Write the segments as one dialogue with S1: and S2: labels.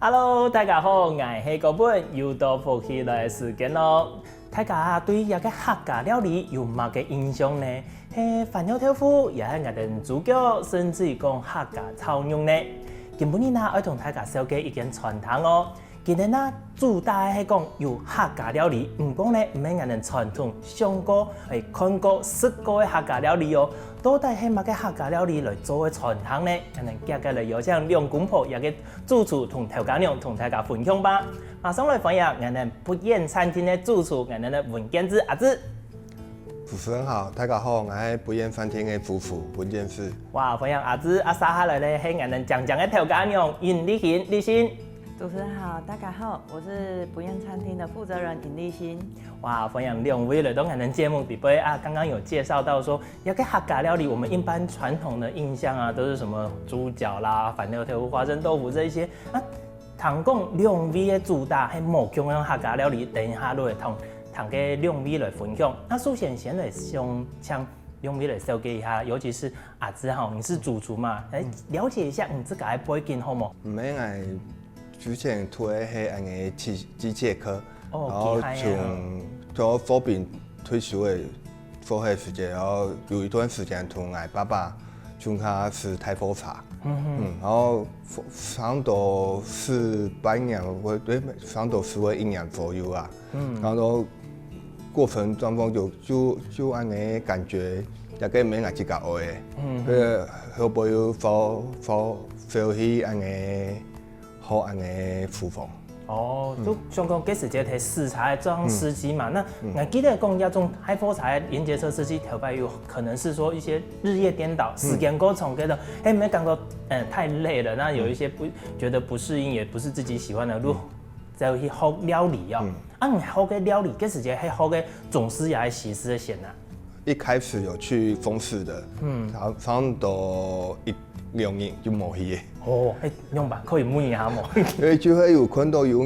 S1: Hello， 大家好，我是高本，又到福气来的时间咯。大家对一个客家料理有乜嘅印象呢？係飯後豆腐，也係我哋主角，甚至於講客家炒肉呢。今日呢，我同大家紹介一間傳統哦。今日呢，主打係講有客家料理，唔講呢唔係我哋傳統上過、係看過、食過嘅客家料理哦。到底係乜嘅客家料理來做嘅傳統呢？我哋今日嚟有請兩公婆一個主廚同頭家娘同大家分享吧。馬上來歡迎我哋不厭餐廳嘅主廚，我哋嘅文建志阿志。
S2: 主持人好，大家好，我係不厭餐廳嘅主廚文建志。
S1: 哇，歡迎阿志，阿沙下來咧係我哋講講嘅頭家娘尹麗欣，麗欣。
S3: 主持人好，大家好，我是不厭餐廳的負責人尹麗欣。
S1: 哇，歡迎兩位來到我們節目裡邊啊！剛剛有介紹到說，一個客家料理，我們一般傳統的印象啊，都是什麼豬腳啦、飯後豆腐、花生豆腐這一些啊。倘講兩位嘅主打係冇咁樣客家料理，等一下都會同嘅兩位來分享。那首先先來想請兩位來紹介一下，尤其是阿志哈，你是主廚嘛，來了解一下你自己嘅背景好冇？
S2: 唔係我之前讀嘅係嗰個機械科，然後從貨品退休嘅貨嘅時間，然後有一段時間同我爸爸從他是太佛茶，然後差唔多是半年，對，差唔多是為1年左右啊，然後過程當中就嗰個感覺，大概沒我自己學嘅，後邊又翻去嗰個。好，安尼廚房。
S1: 哦，都想講，嗰時就係食材裝司機嘛。那我記得講一種開貨材連接車司機頭擺有可能是說一些日夜顛倒，時間過長，覺得沒感覺太累了。那有一些覺得不適應，也不是自己喜歡的路，就去學料理啊。你學嘅料理，嗰時就係學嘅總師也係西施嘅先啊。
S2: 一開始有去豐氏的，差唔多1-2年就冇去嘅。
S1: 哦，用吧，可以問一下冇？
S2: 因為就係有看到有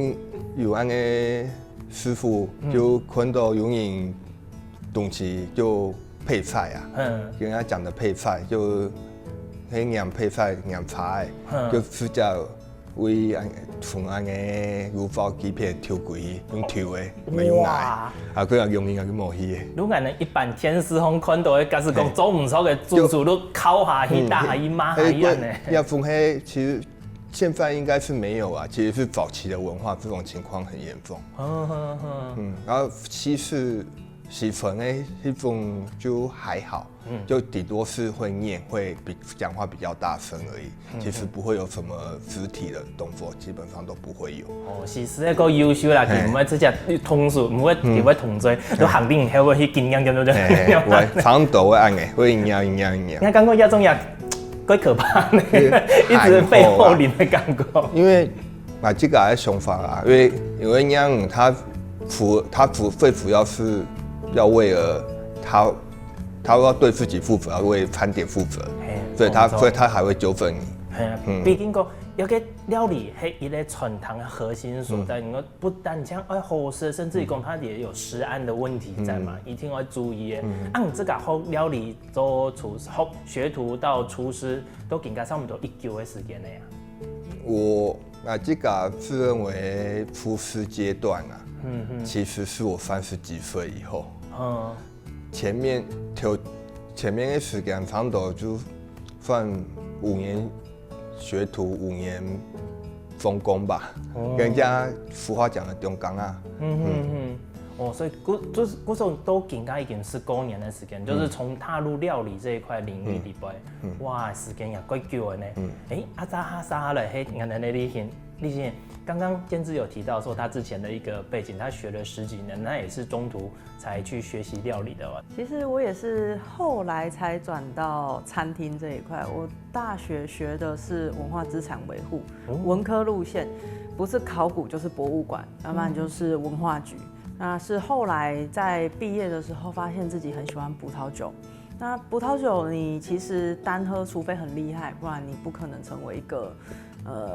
S2: 安個師傅，就看到有人東西就配菜啊，跟人家講的配菜就係釀配菜釀菜，就直接為從安個牛包幾片挑過去，用挑的，沒用奶，啊佢又用就冇去嘅。
S1: 如果你一般天時空看到嘅，假使講做唔熟嘅主廚都烤下去、打下去、罵下去呢？
S2: 要風黑其實現在應該是沒有啊，其實是早期的文化，這種情況很嚴重。然後西式西粉呢，一種就還好，就頂多是會念，會講話比較大聲而已，其實不會有什麼肢體的動作，基本上都不會有。
S1: 哦，西式一個優秀啦，佢唔會直接通俗，唔會佢會同嘴，都肯定係會去經驗咁樣。
S2: 會差唔多會按嘅，會營養。
S1: 你感覺一種嘢幾可怕呢，一直背後裡的感覺。
S2: 因為我這個係想法啊，因為讓他最主要是。要為了他要對自己負責，要為餐點負責，所以他還會糾正你。
S1: 畢竟講有個料理係一個傳統的核心所在，你不但講愛好食，甚至於講它也有食安的問題在嘛，一定要注意嘅。你這個學料理做學徒到廚師都應該差唔多1個月時間咧。
S2: 我這個自認為廚師階段啊，其實是我30幾歲以後。前面的時間差唔多就算5年學徒，5年中工吧。跟人家俗話講的中工啊。
S1: 哦，所以嗰時候都應該已經19年的時間，就是從踏入料理這一塊領域裡邊，哇，時間也幾久嘅呢。阿扎沙來係我哋麗欣。剛剛建志有提到說他之前的一個背景，他學了10幾年，那也是中途才去學習料理的吧？
S3: 其實我也是後來才轉到餐廳這一塊。我大學學的是文化資產維護，文科路線，不是考古就是博物館，要不然就是文化局。那是後來在畢業的時候，發現自己很喜歡葡萄酒。那葡萄酒你其實單喝，除非很厲害，不然你不可能成為一個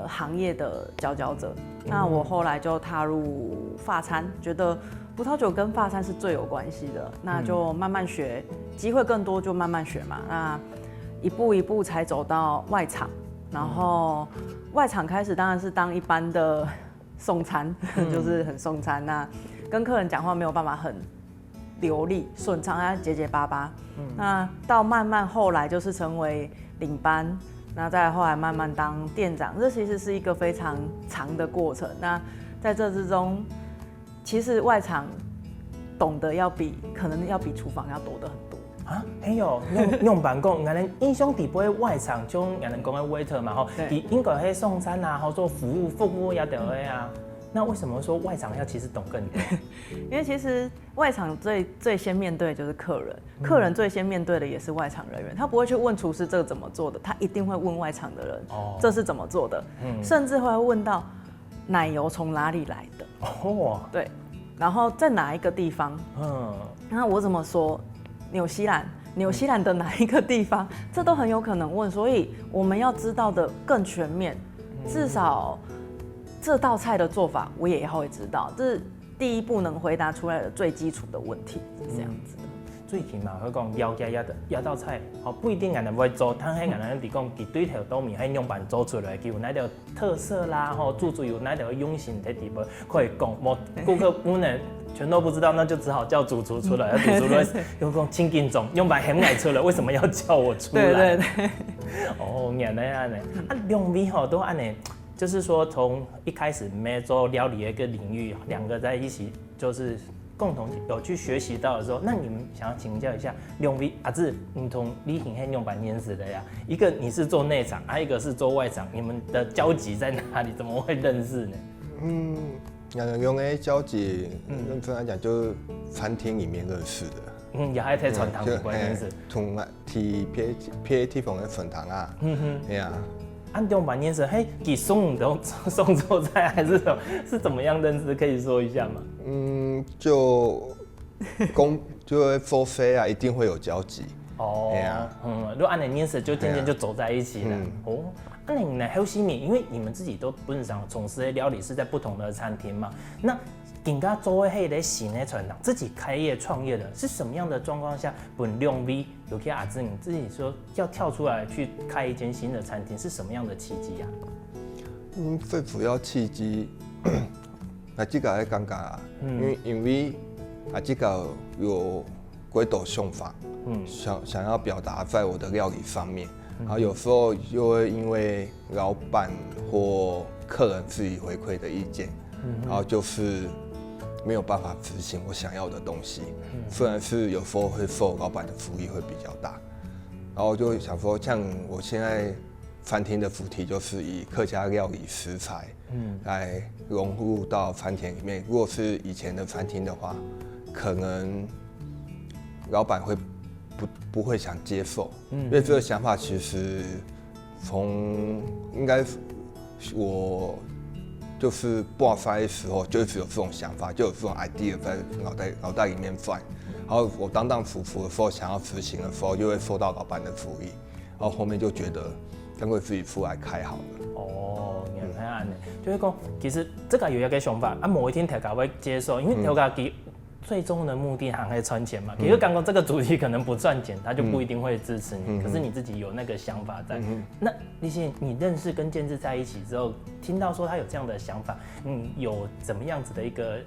S3: 行業的佼佼者。那我後來就踏入法餐，覺得葡萄酒跟法餐是最有關係的，那就慢慢學，機會更多就慢慢學嘛。那一步一步才走到外場。然后外场开始当然是当一般的送餐，就是很送餐啊，跟客人讲话没有办法很流利顺畅，要结结巴巴。那到慢慢后来就是成为领班，那再后来慢慢当店长，这其实是一个非常长的过程。那在这之中，其实外场懂得可能要比厨房要多得很多。
S1: 啊，还有用办公，我们英雄底不会外场，就我们讲的 waiter 嘛，吼，应该会送餐啊，或做服务也得会啊。那为什么说外场要其实懂更多？
S3: 因为其实外场最先面对的就是客人，客人最先面对的也是外场人员，他不会去问厨师这个怎么做的，他一定会问外场的人，这是怎么做的，甚至会问到奶油从哪里来的，对，然后在哪一个地方，那我怎么说？纽西兰的哪一个地方，这都很有可能问，所以我们要知道的更全面，至少这道菜的做法我也要会知道，这是第一步能回答出来的最基础的问题，是这样子的。
S1: 最起码会讲要道菜，不一定人哋会做，但係人哋哋讲佢对头都面喺样板做出来，佢有哪条特色啦，做出有哪条用心喺地方，可以讲，顾客不能全都不知道，那就只好叫主厨出来，主厨来用讲清劲种，用板很爱出来，为什么要叫我出来？
S3: 对。
S1: 原来安尼，两位都安尼。就是说，从一开始没做料理的一个领域，两个在一起，就是共同有去学习到的时候，那你们想要请教一下，两位阿志，你同李挺黑用板年时的呀，一个你是做内场，还有一个是做外场，你们的交集在哪里？怎么会认识呢？
S2: 用的交集，认真来讲，就是餐厅里面认识的。
S1: 也还在传堂有关认识。
S2: 同PAT 房的粉堂啊，对啊。
S1: 按用板年时，嘿，给送做菜还是什么？是怎么样认识？可以说一下吗？
S2: 就会 for free 啊，一定会有交集。
S1: 如果按你年时就渐渐就走在一起了。那你呢？还有新米，因为你们自己都本身从事的料理是在不同的餐厅嘛，那更加做迄个新的传统，自己开业创业的是什么样的状况下，本两位有去阿志你自己说要跳出来去开一间新的餐厅，是什么样的契机啊？
S2: 最主要契机，这个很尴尬啊，因为这个有几道想法，想要表达在我的料理上面。然后有时候又会因为老板或客人自己回馈的意见，然后就是没有办法执行我想要的东西。虽然是有时候会受老板的福利会比较大，然后就想说，像我现在餐厅的主题就是以客家料理食材，来融入到餐厅里面。如果是以前的餐厅的话，可能老板会不会想接受，因为这个想法其实应该我就是挂塞的时候就一直有这种想法，就有这种 idea 在脑袋里面转。然后我当厨夫的时候，想要执行的时候，就会受到老板的福利，然后后面就觉得干脆自己出来开好了。
S1: 原来安尼，就是讲其实这个有一个想法，某一天大家会接受，因为大家最终的目的还会赚钱嘛。可是刚刚这个主题可能不赚钱，他就不一定会支持你。可是你自己有那个想法在。那立信，你认识跟建志在一起之后，听到说他有这样的想法，你有怎么样子的一个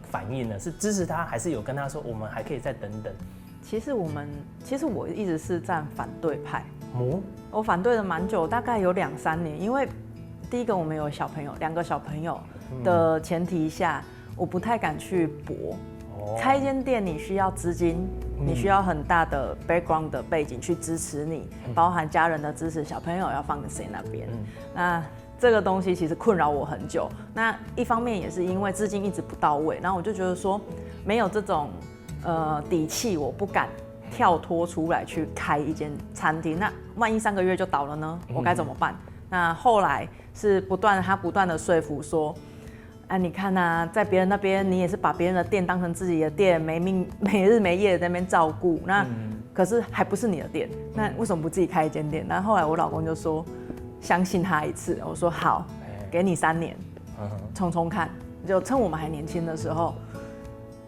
S1: 反应呢？是支持他，还是有跟他说我们还可以再等等？
S3: 其实我一直是站反对派。我反对了蛮久，大概有2-3年，因为第一个我们有2个小朋友的前提下，我不太敢去搏。开一间店你需要资金，你需要很大的 background 的背景去支持你，包含家人的支持，小朋友要放在谁那边。那这个东西其实困扰我很久。那一方面也是因为资金一直不到位，然后我就觉得说没有这种底气，我不敢跳脱出来去开一间餐厅。那万一3个月就倒了呢？我该怎么办？那后来是他不断的说服说。你看啊，在别人那边，你也是把别人的店当成自己的店，没日没夜的在那边照顾。那可是还不是你的店，那为什么不自己开一间店？那后来我老公就说，相信他一次。我说好，给你3年，冲看，就趁我们还年轻的时候，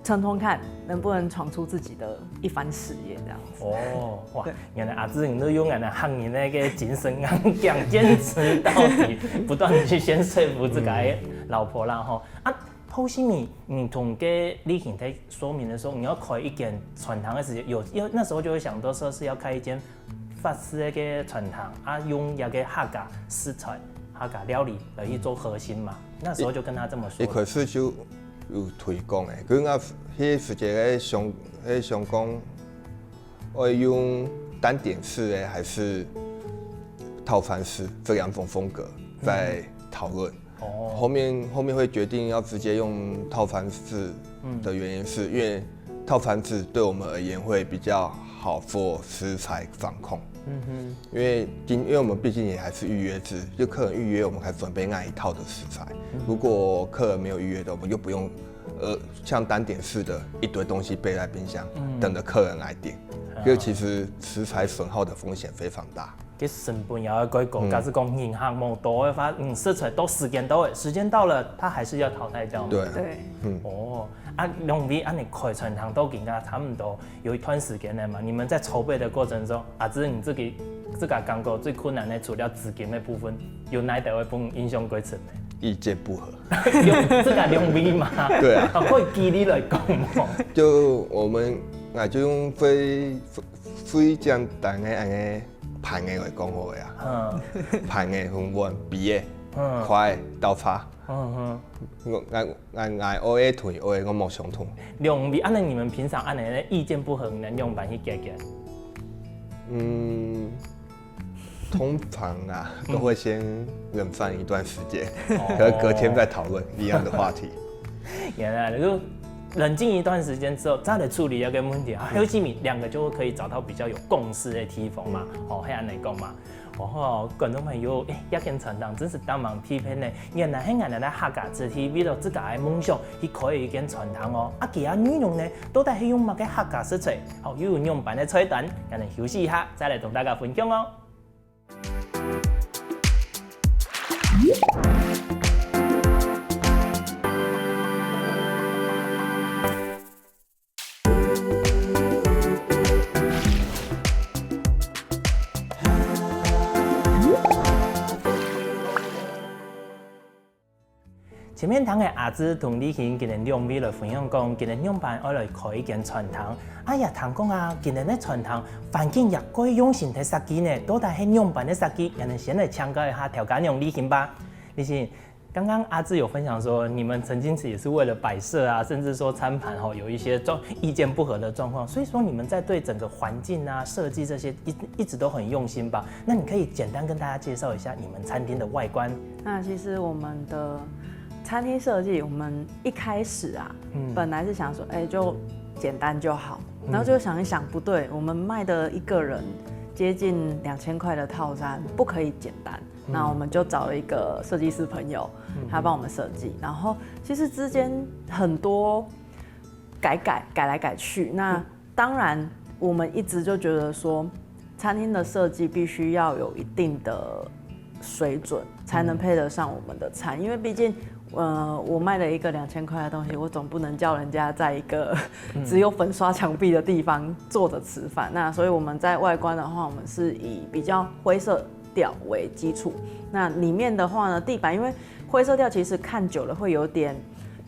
S3: 撑撑看能不能闯出自己的一番事业这样子。
S1: 哦，哇，原来阿芝你都用那汉人那个精神刚强，坚持到底，不断的去先说服自己的老婆啦吼。啊，后西米，你同给李行在说明的时候，你要开一间传堂的时间，那时候就会想到说是要开一间法式的个传堂，啊，用那个客家食材、客家料理来去做核心嘛。那时候就跟他这么说。
S2: 一开始就有推广的，佢那迄时节个想讲，我用单点式的还是套餐式这两种风格在讨论。后面会决定要直接用套餐式的原因是，因为套餐制对我们而言会比较好做食材掌控。因为我们毕竟也还是预约制，就客人预约我们才准备那一套的食材。如果客人没有预约的，我们就不用像单点式的一堆东西备在冰箱，等着客人来点。因为其实食材损耗的风险非常大。
S1: 佢成本也要改革，假是讲银行冇多的话，食材都时间到，时间到了，它还是要淘汰掉嘛。
S2: 对。
S1: 两位按你开传堂都应该差不多有一段时间了嘛。你们在筹备的过程中，阿芝你自己感觉最困难的除了资金的部分，有哪一条会帮影响过程呢？
S2: 意见不合。
S1: 这个两位嘛。
S2: 对啊。
S1: 可以举例来讲嘛。
S2: 就我们就用最简单的安尼盘的来讲好个啊。盘的分碗、比的、筷、刀叉。我学的腿，我冇相同。
S1: 两位，你们平常按你意见不合，能用办去解决？
S2: 通常都会先冷饭一段时间，可是隔天再讨论一样的话题。
S1: 原来就冷静一段时间之后，再来处理那个问题，还有几米两个就可以找到比较有共识的地方嘛。黑暗来讲嘛。观众朋友，一间传堂真是当忙批评呢。原来喺俺哋客家子弟为了自家的梦想，去开一间传堂哦。其他内容呢，都係用乜嘅客家食材，有用版的菜单，咱哋休息一下，再来同大家分享哦。前面谈的阿芝同李行今日两位来分享讲，今日两班要来开一间传堂。也谈讲今日的传堂环境也可以用心的设计呢，都係喺两班的设计，让人先来请教一下调解用李行吧。李行，刚刚阿芝有分享说，你们曾经也是为了摆设甚至说餐盘有一些意见不合的状况，所以说你们在对整个环境设计这些一直都很用心吧？那你可以简单跟大家介绍一下你们餐厅的外观。
S3: 那其实我们的餐厅设计，我们一开始本来是想说，就简单就好，然后就想一想，不对，我们卖的一个人接近2000块的套餐，不可以简单。那我们就找了一个设计师朋友，他帮我们设计，然后其实之间很多改来改去。那当然，我们一直就觉得说，餐厅的设计必须要有一定的水准，才能配得上我们的餐，因为毕竟。我卖了一个2000块的东西，我总不能叫人家在一个只有粉刷墙壁的地方坐着吃饭。那所以我们在外观的话，我们是以比较灰色调为基础。那里面的话呢，地板因为灰色调其实看久了会有点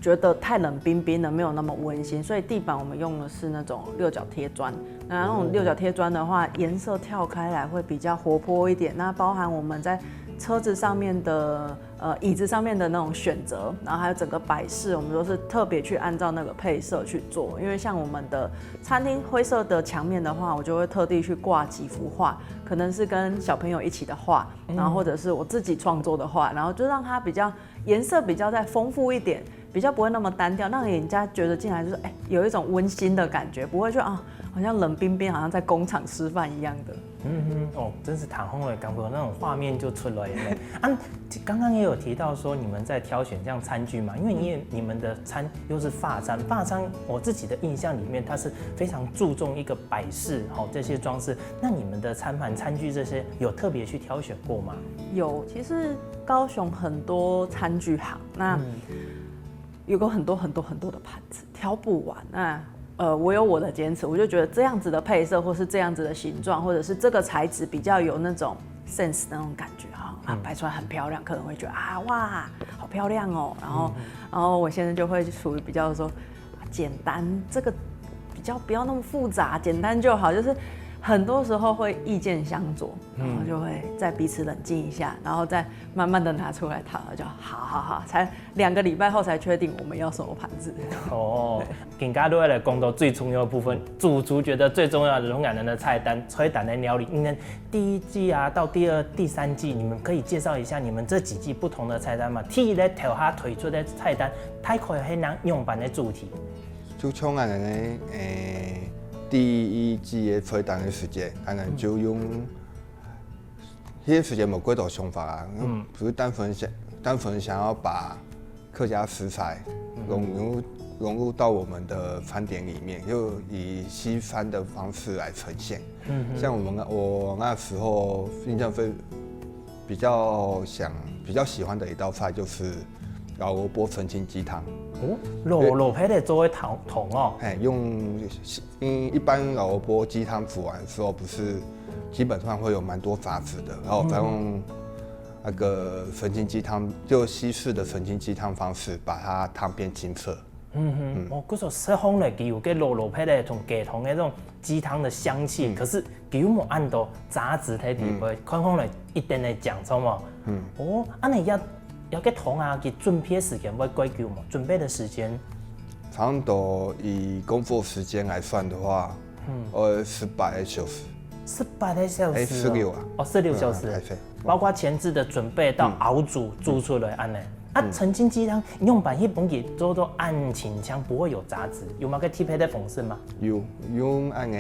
S3: 觉得太冷冰冰的，没有那么温馨，所以地板我们用的是那种六角贴砖。那种六角贴砖的话，颜色跳开来会比较活泼一点。那包含我们在车子上面的椅子上面的那种选择，然后还有整个摆饰，我们都是特别去按照那个配色去做。因为像我们的餐厅灰色的墙面的话，我就会特地去挂几幅画，可能是跟小朋友一起的画，然后或者是我自己创作的画，然后就让它比较颜色比较再丰富一点，比较不会那么单调，让人家觉得进来就是有一种温馨的感觉，不会就好像冷冰冰，好像在工厂吃饭一样的。
S1: 真是谈红了感觉那种画面就出来了。刚刚也有提到说你们在挑选这样餐具嘛，因为你们的餐又是法餐，我自己的印象里面它是非常注重一个摆饰这些装饰。那你们的餐盘、餐具这些有特别去挑选过吗？
S3: 有，其实高雄很多餐具行，那有个很多的盘子，挑不完。那我有我的坚持，我就觉得这样子的配色，或是这样子的形状，或者是这个材质比较有那种 sense 那种感觉摆出来很漂亮，客人会觉得哇，好漂亮哦。然后我现在就会属于比较说简单，这个比较不要那么复杂，简单就好，就是很多时候会意见相左，然后就会再彼此冷静一下，然后再慢慢的拿出来讨论，就好，才2个礼拜后才确定我们要什么盘子。
S1: 更加多来讲到最重要的部分，主厨觉得最重要的龙眼人的菜单、催单的料理。你们第1季到第2、第3季，你们可以介绍一下你们这几季不同的菜单吗？第一咧头下推出的菜单，大概係哪用版的主题？
S2: 就像俺哋第1季的催单的时间，俺哋就用那些时间冇几多想法啊，只是单纯想要把客家食材融入到我们的餐点里面，就以西餐的方式来呈现。像我那时候印象比较喜欢的一道菜就是老萝卜澄清鸡汤。
S1: 萝卜的作为汤哦。
S2: 一般老萝卜鸡汤煮完之后，不是基本上会有蛮多杂质的，然后再用那个澄清鸡汤，就西式的澄清鸡汤方式，把它汤变清澈。
S1: 嗰种色烘咧，佢有个萝卜咧同鸡汤的那种鸡汤的香气，可是佢有冇按到杂质喺底部，看看咧一定的讲究嘛。你要个汤啊，佢准备时间会贵久嘛？准备的时间，
S2: 差不多以工作时间来算的话，18个小时。
S1: 18个小时
S2: ？16啊。
S1: 16小时，包括前置的准备到熬煮出来安尼。澄清鸡汤用版一本给做暗清香，不会有杂质，有冇个特别的方式吗？
S2: 有，用安个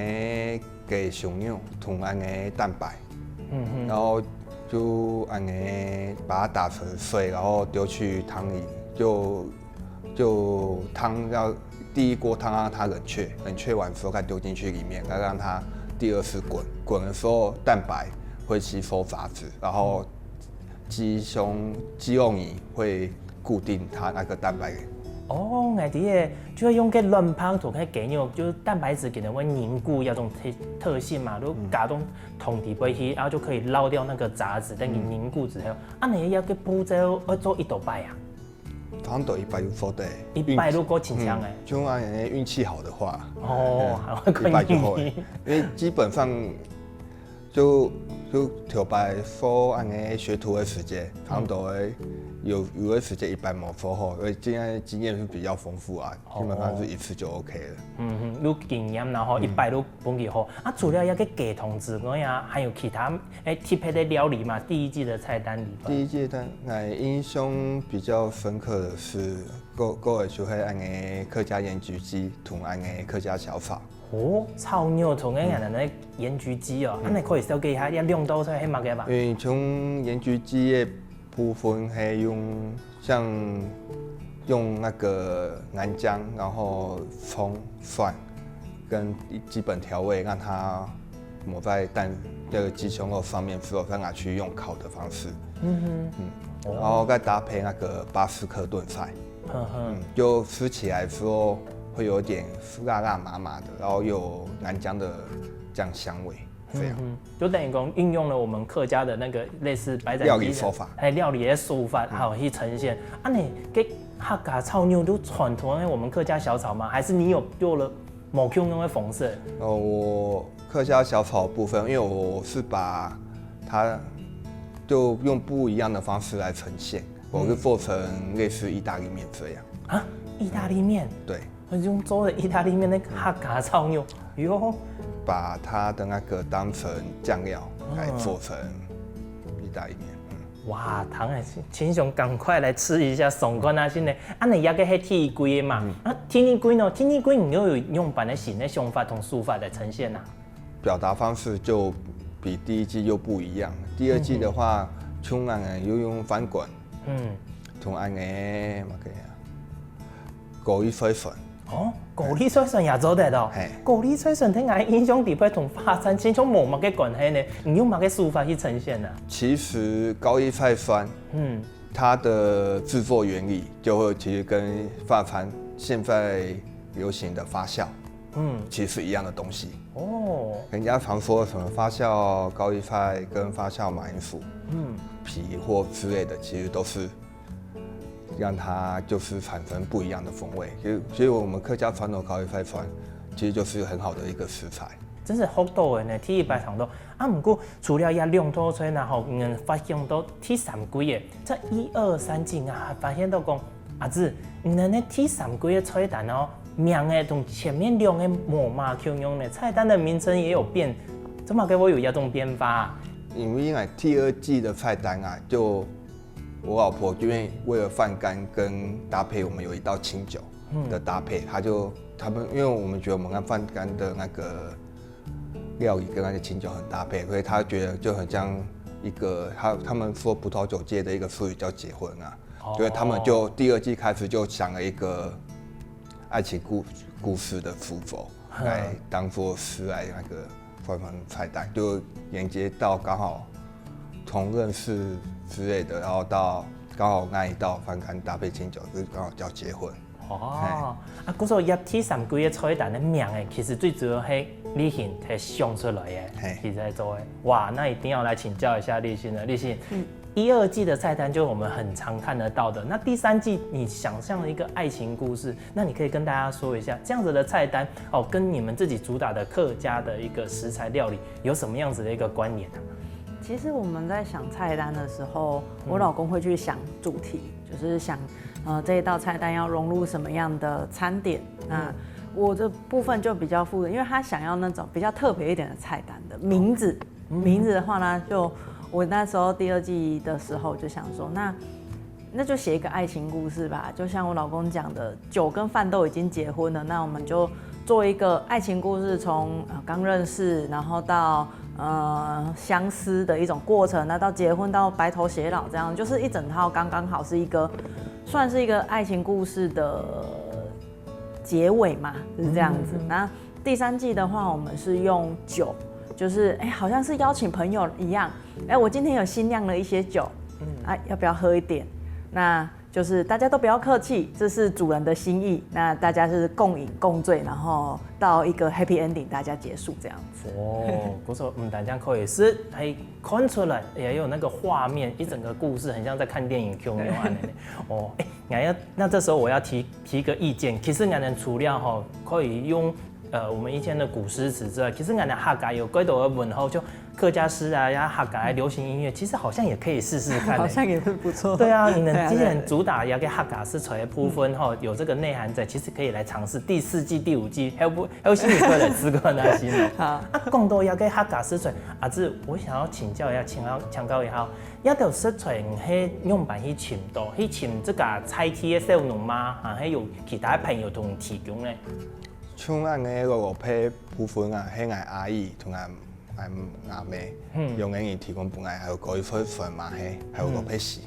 S2: 鸡胸肉同安个蛋白，然后就安个把它打成水，然后丢去汤里，就汤要第1锅汤让它冷却完之后再丢进去里面，再让它第2次滚的时候蛋白会吸收杂质，然后鸡肉泥会固定它那个蛋白。
S1: 我哋就要用个软泡同个鸡肉，就是蛋白质给人会凝固，有种特性嘛，都加种桶底杯去，然后就可以捞掉那个杂质，等于凝固之后，你要个步骤要做1到8啊。
S2: 差不多100就做得。
S1: 100如果清香诶。
S2: 就按运气好的话。
S1: 100
S2: 就好。因为基本上就调白做按个学徒的时间，差不多有的时间100冇做好，因为现在经验是比较丰富啊，基本上是一次就 OK 了。
S1: 有经验，然后100都本地好。除了一个鸡汤之外啊，还有其他特别的料理嘛？第1季的菜单里。
S2: 第1季的印象比较深刻的是，个会就是按个客家盐焗鸡同按个客家小炒。
S1: 炒肉同个人的盐焗鸡哦，你可以小记下，要用到出系乜嘅吧？
S2: 因为从盐焗鸡的部分系用那个南姜，然后葱、蒜跟基本调味，让它抹在这个鸡胸肉上面之后，再拿去用烤的方式。然后再搭配那个巴斯克炖菜，就吃起来之后会有点辣辣麻麻的，然后有南姜的酱香味。这样，
S1: 就等于讲运用了我们客家的那个类似白斩鸡
S2: 料理手法，
S1: 料理的手法，好去呈现。你给客家炒肉都传统我们客家小炒吗？还是你有用了某种的方式？
S2: 我客家小炒部分，因为我是把它就用不一样的方式来呈现，我是做成类似意大利面这样。
S1: 意大利面？
S2: 对。
S1: 我用做的意大利面的客家炒肉，
S2: 把它的那个当成酱料来做成意大利面。
S1: 哇，唐哎，秦雄赶快来吃一下爽瓜那些呢。你也个系天意龟的嘛？天意龟呢？天意龟你又有用版的新的想法同手法来呈现呐？
S2: 表达方式就比第1季又不一样。第2季的话，像俺又用翻滚，同俺个枸杞水笋。
S1: 枸杞水笋也做得到。枸杞水笋听俺印象里边同法餐清楚冇乜嘅关系呢？你用乜嘅手法去呈现呢？
S2: 其实高丽菜酸，它的制作原理就会其实跟法餐现在流行的发酵，其实是一样的东西。人家常说什么发酵高丽菜跟发酵马铃薯，皮或之类的，其实都是让它就是产生不一样的风味。所以我们客家传统高丽菜饭其实就是很好的一个食材。
S1: 真是福岛的呢，第一排长度啊！不过除了也量多出，然后发现到第三季的，这1、2、3季啊，发现到讲阿子，那第三季的菜单哦，名的同前面2个无嘛相用的菜单的名称也有变，怎么给我有一种变化？
S2: 因为第2季的菜单啊，就我老婆因为为了饭干跟搭配，我们有一道清酒的搭配，他们因为我们觉得我们跟饭干的那个料理跟那些清酒很搭配，所以他觉得就很像一个他们说葡萄酒界的一个术语叫结婚啊，所以他们就第2季开始就想了一个爱情故事的主轴来当做诗来那个官方菜单，就连接到刚好从认识之类的，然后到刚好那一道饭干搭配清酒，就刚好叫结婚。
S1: 古时候第3季的菜单的名诶，其实最主要是立信才想出来的，其实在做的。哇，那一定要来请教一下立信了。立信，1、2季的菜单就是我们很常看得到的。那第3季你想象的一个爱情故事，那你可以跟大家说一下，这样子的菜单哦，跟你们自己主打的客家的一个食材料理有什么样子的一个关联呢？
S3: 其实我们在想菜单的时候，我老公会去想主题，就是想这一道菜单要融入什么样的餐点。那我的部分就比较负责，因为他想要那种比较特别一点的菜单的名字。名字的话呢，就我那时候第2季的时候就想说，那就写一个爱情故事吧。就像我老公讲的，酒跟饭都已经结婚了，那我们就做一个爱情故事，从刚认识，然后到相思的一种过程，那到结婚到白头偕老，这样就是一整套刚刚好是一个算是一个爱情故事的结尾嘛，就是这样子。那第3季的话，我们是用酒，就是好像是邀请朋友一样，我今天有新酿了一些酒，要不要喝一点？那就是大家都不要客气，这是主人的心意。那大家是共饮共醉，然后到一个 happy ending， 大家结束这样子。
S1: 不错，但这样可以是还看出来，也有那个画面，一整个故事很像在看电影 Q 牛啊那这时候我要提个意见，其实俺的除了可以用我们以前的古诗词之外，其实俺的客家有几多的文化就。客家诗啊，呀客家流行音乐，其实好像也可以试试看，
S3: 好像也是不错。
S1: 对啊，你们之前主打也给客家诗材的部分有这个内涵在，其实可以来尝试第4季、第5季，还有新女客来吃过那些哦。好，更多也给客家诗材，我想要请教一下，请教一下，一条食材去用办去寻到，去寻这个菜系的小农吗？还有其他朋友同提供呢？
S2: 像咱个萝卜部分啊，迄个阿姨同俺阿妹用英语提供本来还有高一份嘛嘿，还有萝卜丝。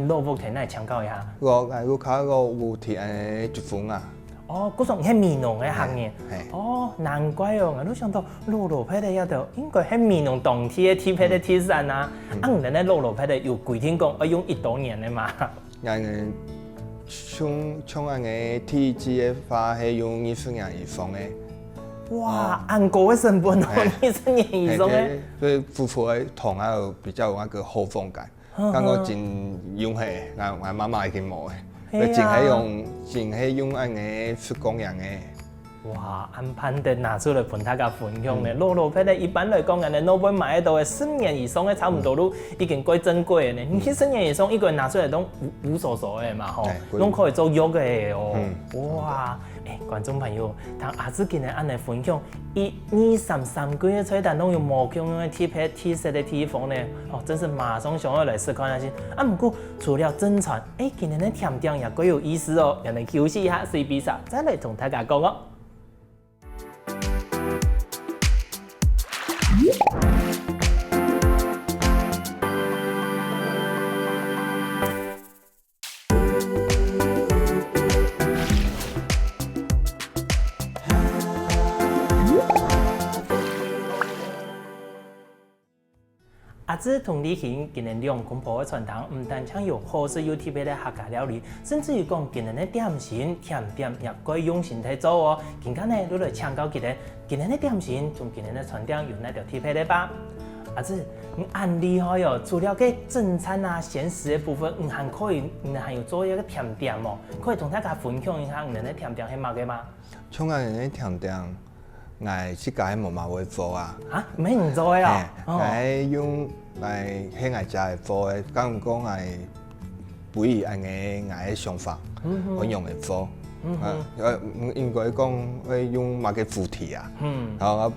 S1: 萝卜田来请教一下。
S2: 我靠有提一份啊。
S1: 嗰种係面農嘅行業。難怪我都想到蘿蔔皮的一條，應該係面農當天嘅鐵皮的鐵山啊。唔然咧蘿蔔皮的有規定講要用1多年嘅嘛。
S2: 像俺個體脂嘅話係用20年以上嘅。
S1: 哇，按過嘅成本20年以上嘅。
S2: 所以腐腐嘅糖還有比較有那個厚重感，感覺真用係，我媽媽已經冇嘅。淨係用按個手工樣嘅。
S1: 哇，按盤的拿出來同大家分享咧，蘿蔔皮咧一般來講，人哋老闆買到嘅10年以上嘅差唔多都已經貴珍貴嘅咧。你10年以上一個人拿出來都無所所嘅嘛吼，攏可以做肉嘅哦。哇，觀眾朋友，聽阿子今日按嚟分享，1、2、3季嘅菜單攏用無共嘅鐵皮、鐵色嘅地方咧，真是馬上想要來試看下先。不過除了真傳，今日嘅甜點也幾有意思哦，人哋休息一下，CB啥，再來同大家講哦。姊同李行今年两公婆的传统，唔但抢有好食又特别的客家料理，甚至于讲今年的点心甜点也该用心去做哦。今天呢，你来抢到今年的点心，从今年的传统有哪条特别的吧？阿姊，你很厉害哦！除了个正餐啊、咸食的部分，还可以，还有做一个甜点哦，可以同大家分享一下你的甜点是乜嘅吗？
S2: 像我哋啲甜点，我自家冇嘛會做啊。
S1: 啊，咩唔做嘅啊？
S2: 我用嚟喺我家做嘅，講我不以我嘅想法，我用嚟做。應該講會用乜嘅副題啊？然後我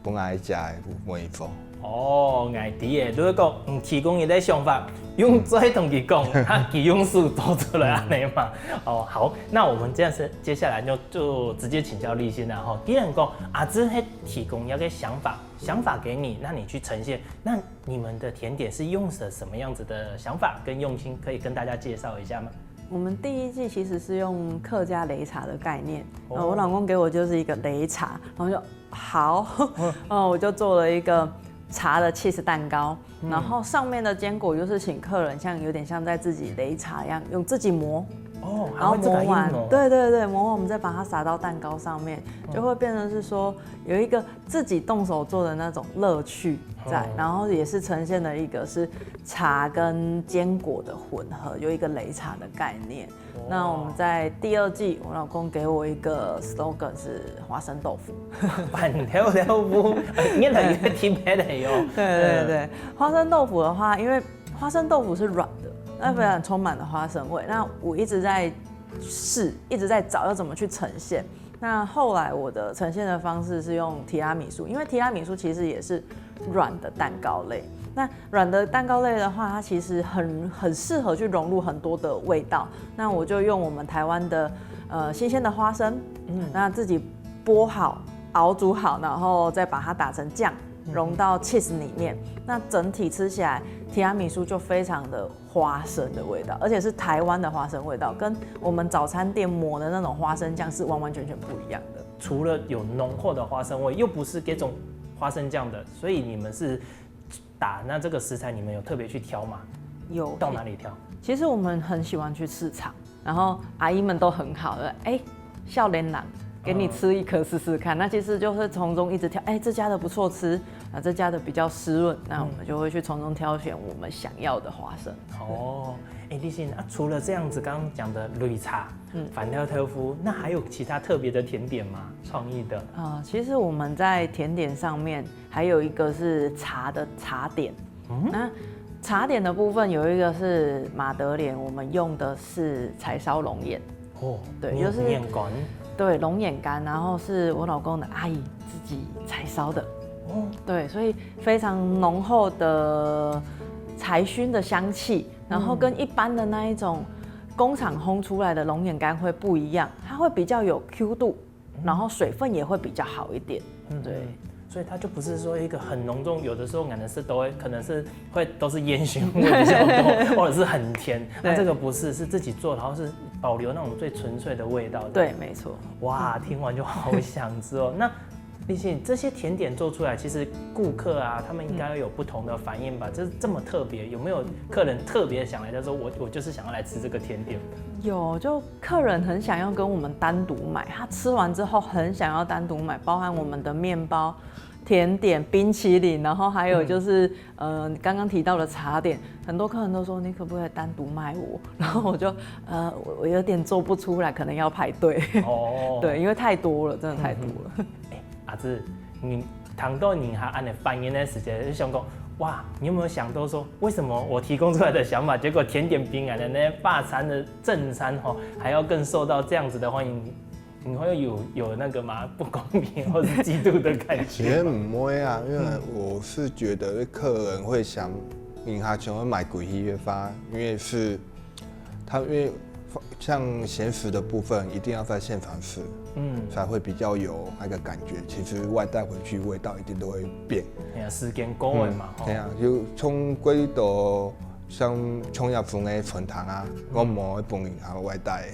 S2: 本來家會做。
S1: 哦，愛啲嘅，如果講提供一啲想法，用再同佢講，佢用數做出來安尼嘛。哦，好，那我們這樣子接下來就直接請教立新啦。哈，既然講阿姊係提供一個想法給你，那你去呈現，那你們的甜點是用的什麼樣子的想法跟用心，可以跟大家介紹一下嗎？
S3: 我們第一季其實是用客家擂茶的概念，我老公給我就是一個擂茶，然後就好，我就做了一個茶的 cheese 蛋糕，然後上面的堅果就是請客人像有點像在自己擂茶一樣，用自己磨。哦，然後磨完，對，磨完我們再把它撒到蛋糕上面，就會變成是說有一個自己動手做的那種樂趣在，然後也是呈現了一個是茶跟堅果的混合，有一個擂茶的概念。那我們在第二季，我老公給我一個 slogan 是花生豆腐，
S1: 板條豆腐，越來越特別的喲。
S3: 對，花生豆腐的話，因為花生豆腐是軟的。那非常充滿了花生味。那我一直在試，一直在找要怎麼去呈現。那後來我的呈現的方式是用提拉米蘇，因為提拉米蘇其實也是軟的蛋糕類。那軟的蛋糕類的話，它其實很適合去融入很多的味道。那我就用我們台灣的新鮮的花生，那自己剝好、熬煮好，然後再把它打成醬。融到 cheese 裡面，那整體吃起來提拉米蘇就非常的花生的味道，而且是台灣的花生味道，跟我們早餐店抹的那種花生醬是完完全全不一樣的。
S1: 除了有濃厚的花生味，又不是這種花生醬的，所以你們是打那這個食材，你們有特別去挑嗎？
S3: 有，
S1: 到哪裡挑？
S3: 其實我們很喜歡去市場，然後阿姨們都很好的，少年郎。給你吃一顆試試看，那其實就是從中一直挑，這家的不錯吃，這家的比較濕潤，那我們就會去從中挑選我們想要的花生。
S1: 哦，立新啊，除了這樣子剛剛講的擂茶、板條豆腐，那還有其他特別的甜點嗎？創意的？
S3: 其實我們在甜點上面還有一個是茶的茶點，那茶點的部分有一個是馬德蓮，我們用的是柴燒龍眼。
S1: 哦，
S3: 對，就是
S1: 龍眼乾。
S3: 對，龍眼乾，然後是我老公的阿姨自己柴燒的，對，所以非常濃厚的柴燻的香氣，然後跟一般的那一種工廠烘出來的龍眼乾會不一樣，它會比較有 Q 度，然後水分也會比較好一點，對。
S1: 所以它就不是說一個很濃重，有的時候可能是可能是都是煙燻味比較多，或者是很甜。那這個不是，是自己做，然後是保留那種最純粹的味道。
S3: 對，沒錯。
S1: 哇，聽完就好想吃哦。那立新，這些甜點做出來，其實顧客啊，他們應該有不同的反應吧？這麼特別，有沒有客人特別想來？他說我就是想要來吃這個甜點。
S3: 有，就客人很想要跟我們單獨買，他吃完之後很想要單獨買，包含我們的麵包、甜點、冰淇淋，然後還有就是剛剛提到的茶點，很多客人都說你可不可以單獨賣我？然後我就我有點做不出來，可能要排隊。哦，對，因為太多了，真的太多了。
S1: 阿姊，你談到你還按你反應的時間，就想講，哇，你有沒有想到說，為什麼我提供出來的想法，結果甜點餅乾的那些法餐的正餐還要更受到這樣子的歡迎？你會有那個嗎？不公平或是嫉妒的感覺？
S2: 其實唔會啊，因為我是覺得客人會想，他全會買貴一越發，因為像鹹食的部分一定要在現場吃，才會比較有那個感覺。其實外帶回去味道一定都會變。
S1: 時間過的嘛。
S2: 對啊，就從幾道像创业分的分堂啊，我无去帮银行外贷的。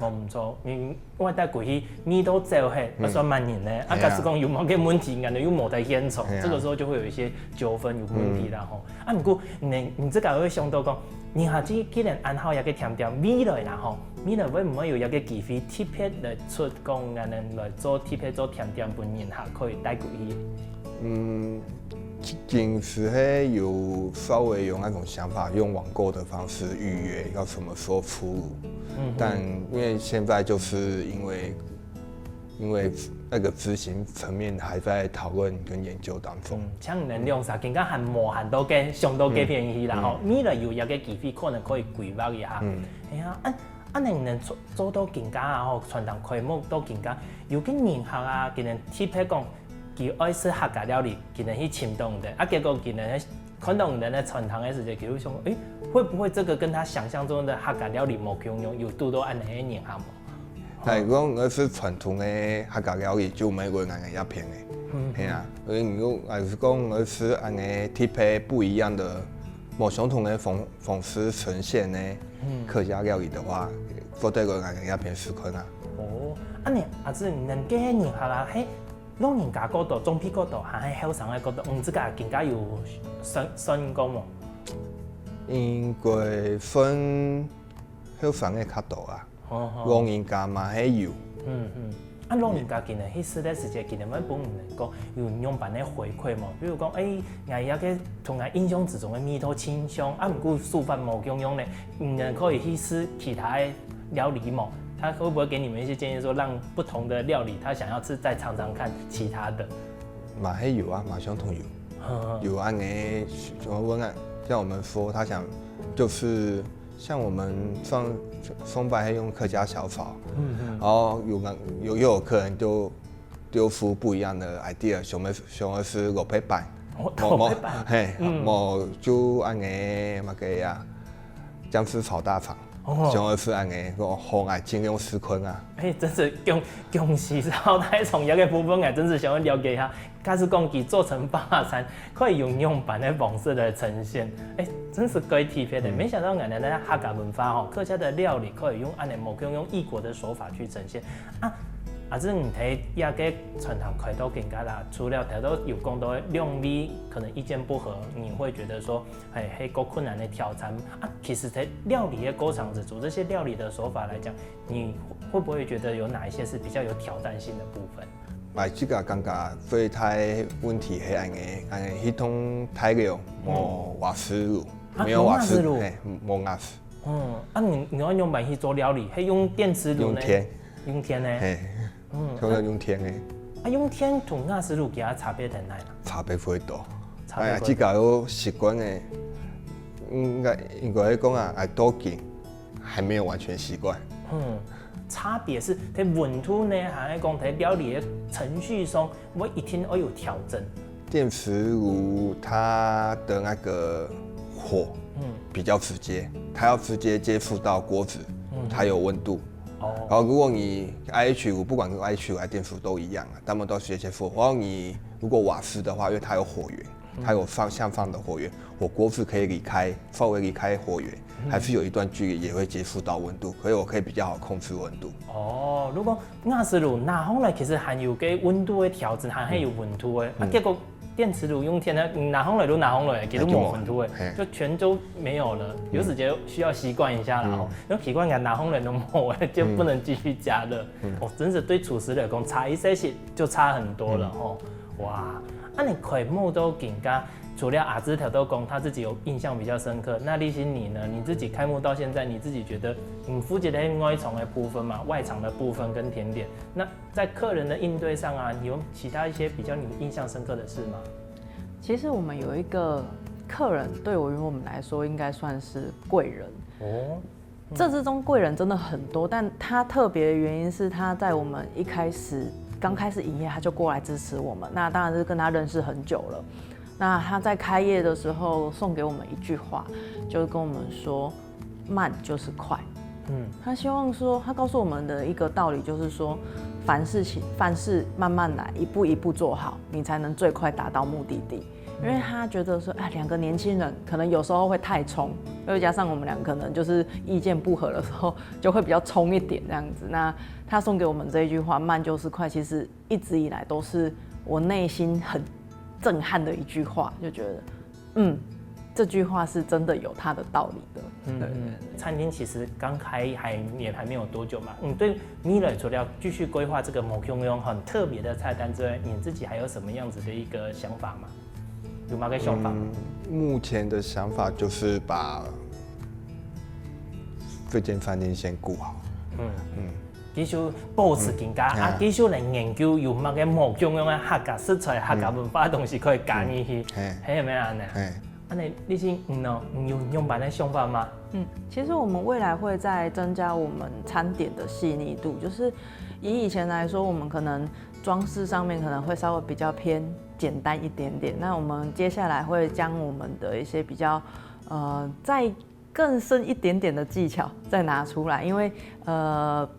S1: 我唔错，因外贷过去你都走嘿，还算蛮严的。啊，假使讲有某个问题，感觉又冇得严重，这个时候就会有一些纠纷有问题啦吼。啊，不过你这个会想到讲，银行既然安好也个强调未来啦吼，未来会唔会有一个机会特别来出讲，安尼来做特别做强调，本银行可以带过去？
S2: 近时有稍微有那种想法，用网购的方式预约要什么时候出炉。但因为现在就是因为那个执行层面还在讨论跟研究当中。
S1: 像能量啥，更加还无限都给上都给便宜啦吼，未来有一个机会可能可以规划一下。哎呀，能做到更加啊吼，传统开幕到更加，有个银行啊，给人特别讲。佢爱吃客家料理，佢能去亲动的，结果佢能看到人的传统的时间，佢会想，会不会这个跟他想象中的客家料理冇共用，有拄到安尼的银行无？
S2: 但如果我是传统的客家料理，就每个人一片的，係啊，如果还是讲我是安尼特别不一样的，冇相同的方式呈现呢客家料理的话，绝对个人一片时困啊。
S1: 你阿子能给银行啊，老人家角度、中偏角度，还係後生嘅角度，這個更加有相講喎。
S2: 應該分後生嘅角度啊，老人家嘛係有。
S1: 老人家今日喺時代時節，今日乜本唔能講有用辦嘅回饋嘛？比如講，我有個同我印象之中嘅味道清香，唔過素飯冇共用咧，唔能可以去試其他嘅料理嘛？他会不会给你们一些建议，说让不同的料理他想要吃再尝尝看其他的？
S2: 马黑有啊，马相同有，有按诶，像我们说他想就是像我们松柏黑用客家小炒，然后又有客人就丢出不一样的 idea， 想的是肉配板，冇就按诶乜嘅呀，姜丝炒大肠。想的是安尼，个红爱尽量试困啊。
S1: 真是恭喜少太从一个部分啊，真是想要了解一下。假使讲做成霸餐，可以用样板的方式来呈现，真是可以特别的。没想到我们的客家文化客家的料理可以用安尼某个用异国的手法去呈现啊。即你睇一个传统开到更加啦，除了睇到有讲到料理可能意见不合，你会觉得说，很困难的挑战啊。其实在料理的过程之中，这些料理的手法来讲，你会不会觉得有哪一些是比较有挑战性的部分？
S2: 这个感觉最大问题是安尼迄种材料无瓦斯炉，没有瓦斯炉，无瓦斯。
S1: 你要用板去做料理，用电磁炉呢？用天呢？
S2: 像要用天的。
S1: 用天同瓦斯炉其他差别在哪？
S2: 差别不会大。这个有习惯的，应该讲啊，多见还没有完全习惯。
S1: 差别是在温度呢，还是讲在料理的程序上，我一定要有调整。
S2: 电磁炉它的那个火，比较直接，它要直接接触到锅子，它有温度。然后如果你 IH 炉，不管是 IH 炉还是电磁炉都一样啊，它们都是接触。然后你如果瓦斯的话，因为它有火源，它有向放的火源，我锅子可以稍微离开火源，还是有一段距离也会接触到温度，所以我可以比较好控制温度。
S1: 如果瓦斯炉拿上来其实含有个温度的调整，还有温度的，结果电磁炉用天呢，拿上来都拿上来，其实冇温度的，就全都没有了。有时间需要习惯一下啦，因为习惯拿上来都冇了，就不能继续加热。真是对厨师来讲，差一些些就差很多了哇，你开幕都更加。除了阿芝条都讲他自己有印象比较深刻，那立新你呢？你自己开幕到现在，你自己觉得你负责的外场的部分嘛，外场的部分跟甜点，那在客人的应对上啊，你有其他一些比较你印象深刻的事吗？
S3: 其实我们有一个客人，对我们来说应该算是贵人这之中贵人真的很多，但他特别的原因是他在我们刚开始营业，他就过来支持我们。那当然是跟他认识很久了。那他在开业的时候送给我们一句话，就是跟我们说慢就是快。他希望说，他告诉我们的一个道理就是说，凡事慢慢来，一步一步做好，你才能最快达到目的地。因为他觉得说，哎，两个年轻人可能有时候会太冲，又加上我们俩可能就是意见不合的时候，就会比较冲一点这样子。那他送给我们这一句话"慢就是快"，其实一直以来都是我内心很震撼的一句话，就觉得，这句话是真的有它的道理的。对，
S1: 餐厅其实刚开也还没有多久嘛。对米勒除了继续规划这个某用很特别的菜单之外，你自己还有什么样子的一个想法吗？有哪个想法？
S2: 目前的想法就是把这间饭店先顾好。
S1: 继续保持更加继续来研究有乜嘅某用的客家食材、客家文化的东西可以加进去，係咪啊？安尼，你是有用版的想法吗？
S3: 其实我们未来会再增加我们餐点的细腻度，就是以前来说，我们可能装饰上面可能会稍微比较偏简单一点点。那我们接下来会将我们的一些比较再更深一点点的技巧再拿出来，因为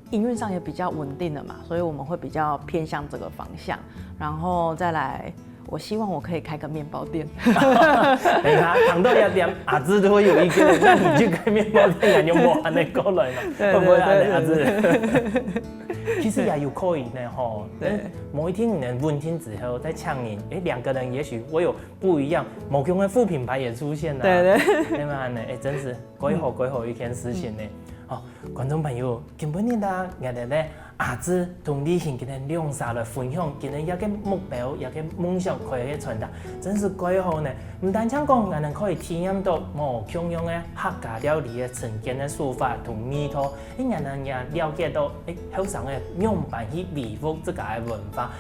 S3: 营运上也比较稳定了嘛，所以我们会比较偏向这个方向，然后再来。我希望我可以开个面包店。
S1: 等下糖豆也店阿芝都会有一个，那你去开面包店，有冇安尼过来嘛？会不会安尼阿芝？其实也有可以呢吼。某一天你能问天之后再呛你，两个人也许会有不一样，某用的副品牌也出现了。
S3: 对，
S1: 对吗？真是鬼好一件事情呢。观众朋友，今晡日啦，我哋咧阿芝同你今日两沙来分享，今日一个目标，一个梦想可以去传达，真是鬼好呢！唔单讲我哋可以体验到某种样嘅客家料理嘅呈现嘅手法同味道，我哋也了解到后上嘅样板去维护这个文化。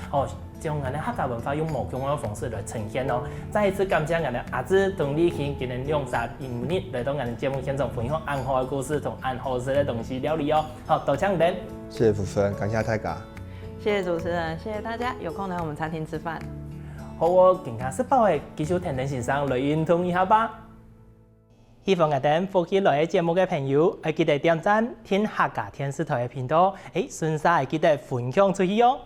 S1: 将我哋客家文化用某种嘅方式来呈现哦。再一次感谢我哋阿芝同你今日两沙今日来到我哋节目现场分享安好嘅故事同安好食嘅东西料理哦。好，多谢您。
S2: 谢谢主持人，感谢大家。
S3: 谢谢主持人，谢谢大家，有空来我们餐厅吃饭。
S1: 好，我更加适饱嘅，继续听听先生来认同一下吧。希望我哋福建来嘅节目嘅朋友，记得点赞、听客家电视台嘅频道，顺势记得分享出去哦。